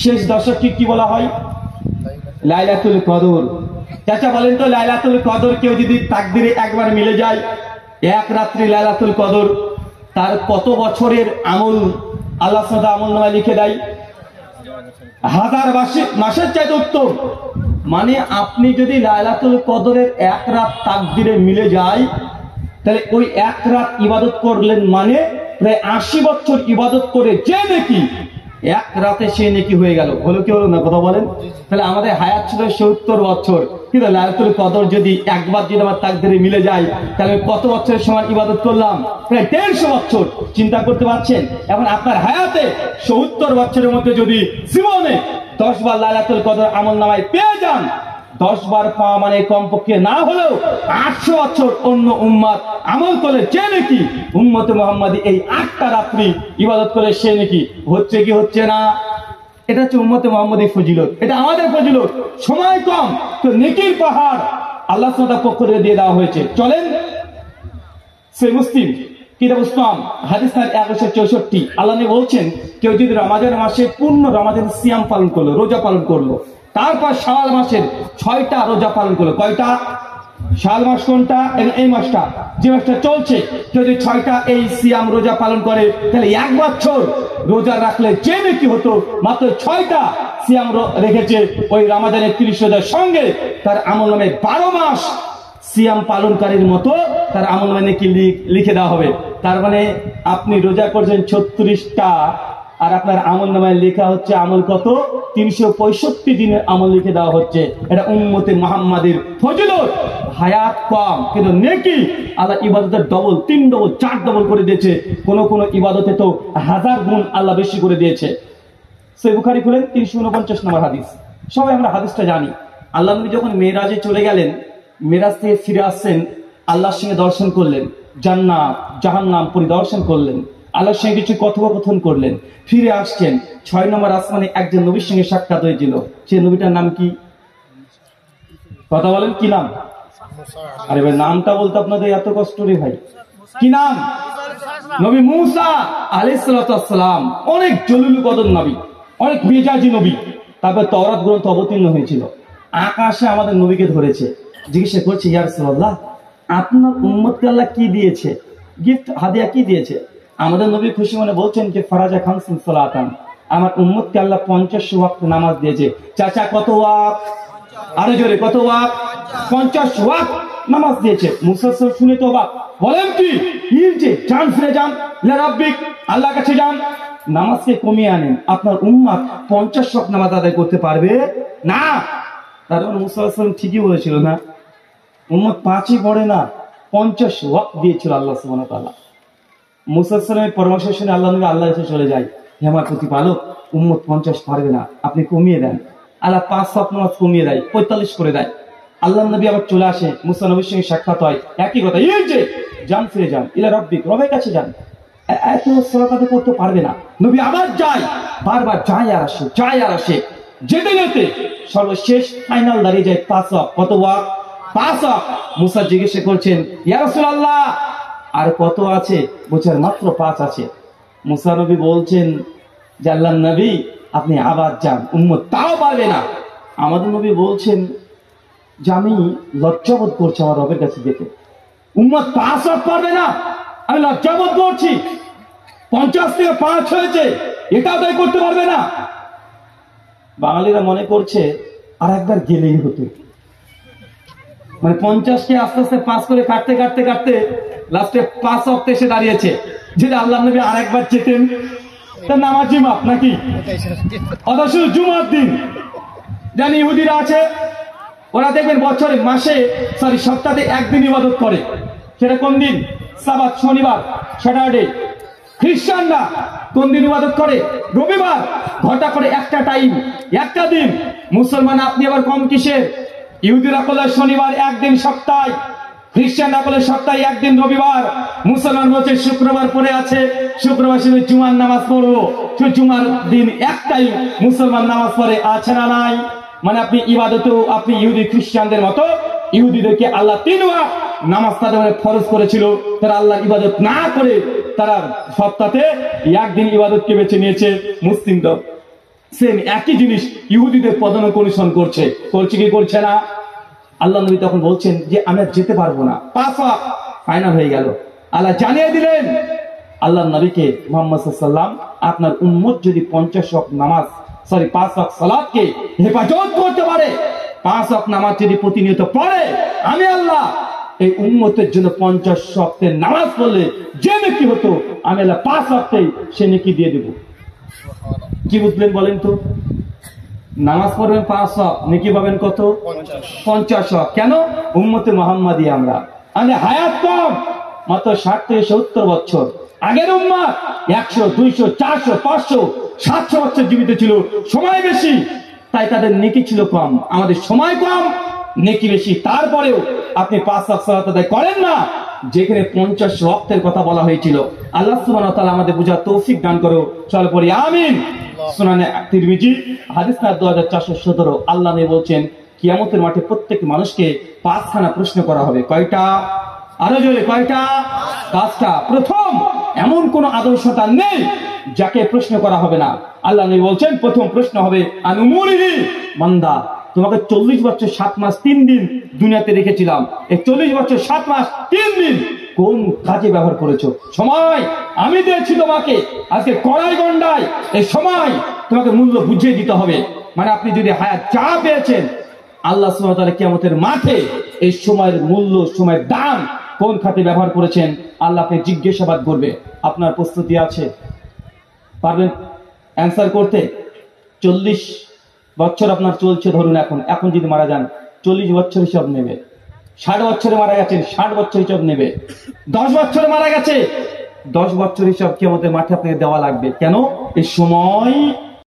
শেষ দশককে কি বলা হয়? লাইলাতুল কদর। চাচা বলেন তো, লাইলাতুল কদর কেউ যদি তাকদিরে একবার মিলে যায়, এক রাত্রি লাইলাতুল কদর, তার কত বছরের আমল আল্লাহ সাদা আমল নামায় লিখে দেয়? 1000 মাসের চাইতে উত্তম। মানে আপনি যদি লাইলাতুল কদরের এক রাত তাকদিরে মিলে যায়, তাহলে ওই এক রাত ইবাদত করলেন, মানে প্রায় 80 বছর ইবাদত করে যে নাকি এক রাতে সে নাকি হয়ে গেল। হলো কি হলো না, কথা বলেন? তাহলে আমাদের হায়াত ছিল 70 বছর, কিন্তু লাইলাতুল কদর যদি একবার যদি আমার তাকদিরে মিলে যায়, তাহলে কত বছরের সময় ইবাদত করলাম? প্রায় 150 বছর। চিন্তা করতে পারছেন? এখন আপনার হায়াতে 70 বছরের মধ্যে যদি জীবনে 10 বার লাইলাতুল কদর আমল নামায় পেয়ে যান, 10 বার পাওয়া মানে কমপক্ষে না হলেও 800 বছর অন্য উম্মত আমল করে যে নাকি উম্মতে মুহাম্মাদি এই 8টা রাত্রি ইবাদত করে সে নাকি হচ্ছে কি হচ্ছে না? এটা হচ্ছে উম্মতে মুহাম্মাদি ফজিলত, এটা আমাদের ফজিলত। সময় কম তো নেকির পাহাড় আল্লাহ তাআলার পক্ষ থেকে দিয়ে দেওয়া হয়েছে। চলেন সহিহ মুসলিম কিতাব ইসলাম হাদিস নাম্বার 1164 আল্লাহ নবী বলছেন, কেউ যদি রমজান মাসে পূর্ণ রমজান সিয়াম পালন করলো, রোজা পালন করলো, তারপর শাওয়াল মাসের 6টা রোজা পালন করলো। কয়টা? শাওয়াল মাস কোনটা? এই মাসটা, যে মাসটা চলছে। কেউ যদি 6টা এই সিয়াম রোজা পালন করে, তাহলে 1 বছর রোজা রাখলে যে নাকি হতো মাত্র 6টা সিয়াম রেখেছে ওই রমজানের 30 রোজার সঙ্গে, তার আমলনামে 12 মাস সিয়াম পালনকারীর মতো তার আমলনামে নাকি লিখে দেওয়া হবে। তার মানে আপনি রোজা করছেন 36টা, আর আপনার আমল নামায় লেখা হচ্ছে আমল কত? 365 দিনের আমল লিখে দেওয়া হচ্ছে। এটা উম্মতে মুহাম্মাদের ফজিলত। হায়াত কম কিন্তু নেকি আল্লাহ ইবাদতের ডবল, 3 ডবল, 4 ডবল করে দিয়েছে। কোন কোন ইবাদতে তো 1000 গুণ আল্লাহ বেশি করে দিয়েছে। সহিহ বুখারী খুলেন 349 নম্বর হাদিস। সবাই আমরা হাদিসটা জানি। আল্লাহ নবী যখন মেরাজে চলে গেলেন, মেরাজ থেকে ফিরে আসছেন, আল্লাহর সঙ্গে দর্শন করলেন, জান্নাত জাহান্নাম পরিদর্শন করলেন, আল্লাহর সঙ্গে কিছু কথোপকথন করলেন, ফিরে আসছেন। 6 নম্বর আসমানে একজন নবীর সঙ্গে সাক্ষাৎ হয়েছিল। সেই নবীটার নাম কি? কথা বলেন, কি নাম? আরে ভাই, নামটা বলতে আপনাদের এত কষ্ট রে ভাই। কি নাম? নবী মুসা আলাইহিস সালাম। অনেক জলিলুল কদর নবী, অনেক মেজাজি নবী। তারপর তাওরাত গ্রন্থ অবতীর্ণ হয়েছিল। আকাশে আমাদের নবীকে ধরেছে, জিজ্ঞাসা করছে, ইয়া রাসূলুল্লাহ, আপনার উম্মতকে আল্লাহ কি দিয়েছে? গিফট হাদিয়া কি দিয়েছে? আমাদের নবী খুশি মনে বলছেন যে ফারাজা খামসুন সালাতান, আমার উম্মতকে আল্লাহ 50 ওয়াক্ত নামাজ দিয়েছে। চাচা কত ওয়াক্ত? আরো জোরে, কত ওয়াক্ত? 50 ওয়াক্ত নামাজ দিয়েছে। মুসা শুনে তো অবাক, বলেন কি? যে যান, ফিরে যান, ইলা রাব্বিক, আল্লাহর কাছে যান, নামাজকে কমিয়ে আনেন। আপনার উম্মত 50 ওয়াক্ত নামাজ আদায় করতে পারবে না। তার মানে মুসা ঠিকই বলেছিল না? উম্মত 5ই পড়ে না, 50 ওয়াক্ত দিয়েছিল আল্লাহ সুবহানাহু ওয়া তাআলা। মুসা সাল্লামের পরামর্শ শুনে আল্লাহ নবী আল্লাহ এসে চলে যায়, হে আমার প্রতিপালক, উম্মত 50 পারবে না, আপনি কমিয়ে দেন। আল্লাহ 5 ওয়াক্ত নামাজ কমিয়ে দেয়, 45 করে দেয়। আল্লাহ নবী আবার চলে আসে, মুসা নবীর সঙ্গে সাক্ষাৎ হয়, একই কথা, এই যে যান, ফিরে যান, ইলা রাব্বিক, রবের কাছে যান, এত সালাত করতে পারবে না। নবী আবার যায়, বারবার যায় আর আসে, যায় আর আসে। যেতে যেতে সর্বশেষ ফাইনাল দাঁড়িয়ে যায় 5 ওয়াক্ত। কত ওয়াক্ত? 5 ওয়াক্ত। মুসা জিজ্ঞাসা করছেন, ইয়া রাসূলুল্লাহ, আর কত আছে? বলছেন মাত্র 5 আছে। মুসা নবী বলছেন যে আল্লাহর নবী, আপনি আবার যান, উম্মত তাও পারবে না। আমাদের নবী বলছেন যে আমি লজ্জাবোধ করছি আমার রবের কাছে যেতে, উম্মত 5 ওয়াক্ত পারবে না, আমি লজ্জাবোধ করছি। 50 থেকে 5 হয়েছে, এটাও তাই করতে পারবে না। বাঙালিরা মনে করছে আর একবার গেলেই হতো, মানে 50কে আস্তে আস্তে 5 করে কাটতে কাটতে কাটতে লাস্টে 5 ওয়াক্ত এসে দাঁড়িয়েছে। যদি আল্লাহ নবী আর একবার যেতেন, তার নামাজি মাপ নাকি? অথচ জুমার দিন জানি ইহুদিরা আছে, ওরা দেখবেন বছরে সপ্তাহে একদিন ইবাদত করে। সেটা কোন দিন? সাবাত, শনিবার, স্যাটারডে। খ্রিস্টানরা কোন দিন ইবাদত করে? রবিবার। ঘটা করে একটা টাইম, একটা দিন। মুসলমান আপনি আবার কম কিসের? ইহুদিরা বলে শনিবার একদিন সপ্তাহে, খ্রিস্টানরা বলে সপ্তাহে একদিন রবিবার। মুসলমান বলছে শুক্রবার পরে আছে, শুক্রবার শুধু জুমার নামাজ পড়বো। জুমার দিন একটাই মুসলমান নামাজ পড়ে, আছে না নাই? মানে আপনি ইবাদতেও আপনি ইহুদি খ্রিস্টানদের মতো। ইহুদিদেরকে আল্লাহ 3 ওয়াক্ত নামাজ তাদের ফরজ করেছিল, তারা আল্লাহর ইবাদত না করে তারা সপ্তাহে একদিন ইবাদতকে বেছে নিয়েছে। মুসলিমরা সেম একই জিনিস ইহুদিদের পদানুক অনুসরণ করছে কি করছে না? আল্লাহ নবী তখন বলছেন যে আমি আর যেতে পারবো না, 5 ওয়াক্ত ফাইনাল হয়ে গেল। আল্লাহ জানিয়ে দিলেন আল্লাহ নবীকে, মুহাম্মদ সাল্লাল্লাহু আলাইহি ওয়াসাল্লাম, আপনার উম্মত যদি 5 ওয়াক্ত সালাতকে হেফাজত করতে পারে, 5 ওয়াক্ত নামাজ যদি প্রতিনিয়ত পড়ে, আমি আল্লাহ এই উম্মতের জন্য 50 ওয়াক্তের নামাজ পড়লে যে নেকি হতো, আমি আল্লাহ 5 ওয়াক্তেই সে নেকি দিয়ে দেব। কি বুঝলেন বলেন তো? নামাজ পড়বেন 5 ওয়াক্ত, নেকি পাবেন কত? 50 ওয়াক্ত। কেন? উম্মতে মুহাম্মাদি আমরা হায়াত কম, মাত্র 60 থেকে 70 বছর। আগের উম্মাত 100, 200, 400, 500, 700 বছর জীবিত ছিল, সময় বেশি, তাই তাদের নেকি ছিল কম। আমাদের সময় কম, নেকি বেশি, তারপরেও আপনি 5 ওয়াক্ত সালাত আদায় করেন না, যেখানে 50 ওয়াক্তের কথা বলা হয়েছিল। আল্লাহ সুবহানাহু ওয়া তাআলা আমাদের বুঝার তৌফিক দান করো। চল পড়ি আমিন। সুনানে তিরমিজি হাদিস নাম্বার 2417, আল্লাহ নবী বলছেন কিয়ামতের মাঠে প্রত্যেক মানুষকে 5খানা প্রশ্ন করা হবে। কয়টা? আরো জোরে, কয়টা? 5টা। প্রথম, এমন কোন আদর্শতা নেই যাকে প্রশ্ন করা হবে না। আল্লাহ নবী বলছেন প্রথম প্রশ্ন হবে আনুমুরিহি, বান্দা তোমাকে 40 বছর 7 মাস 3 দিন দুনিয়াতে রেখেছিলাম, এই 40 বছর 7 মাস 3 দিন কোন কাজে ব্যবহার করেছো? সময় আমি দিয়েছি তোমাকে, আজকে কড়াই গন্ডায় এই সময় তোমাকে মূল্য বুঝিয়ে দিতে হবে। মানে আপনি যদি হায়াত চা পেয়েছেন, আল্লাহ সুবহানাহু ওয়া তাআলা কিয়ামতের মাঠে এই সময়ের মূল্য, সময়ের দাম কোন খাতে ব্যবহার করেছেন, আল্লাহ আপনি জিজ্ঞাসাবাদ করবে। আপনার প্রস্তুতি আছে? পারবেন অ্যান্সার করতে? 40 বছর আপনার চলছে, ধরুন এখন যদি মারা যান 40 বছর হিসাব নেবে। 60 বছরে মারা গেছেন, 60 বছর হিসাব নেবে। 10 বছরে মারা গেছে, 10 বছর হিসাব কিয়ামতের মাঠে আপনাকে দেওয়া লাগবে। কেন? এই সময়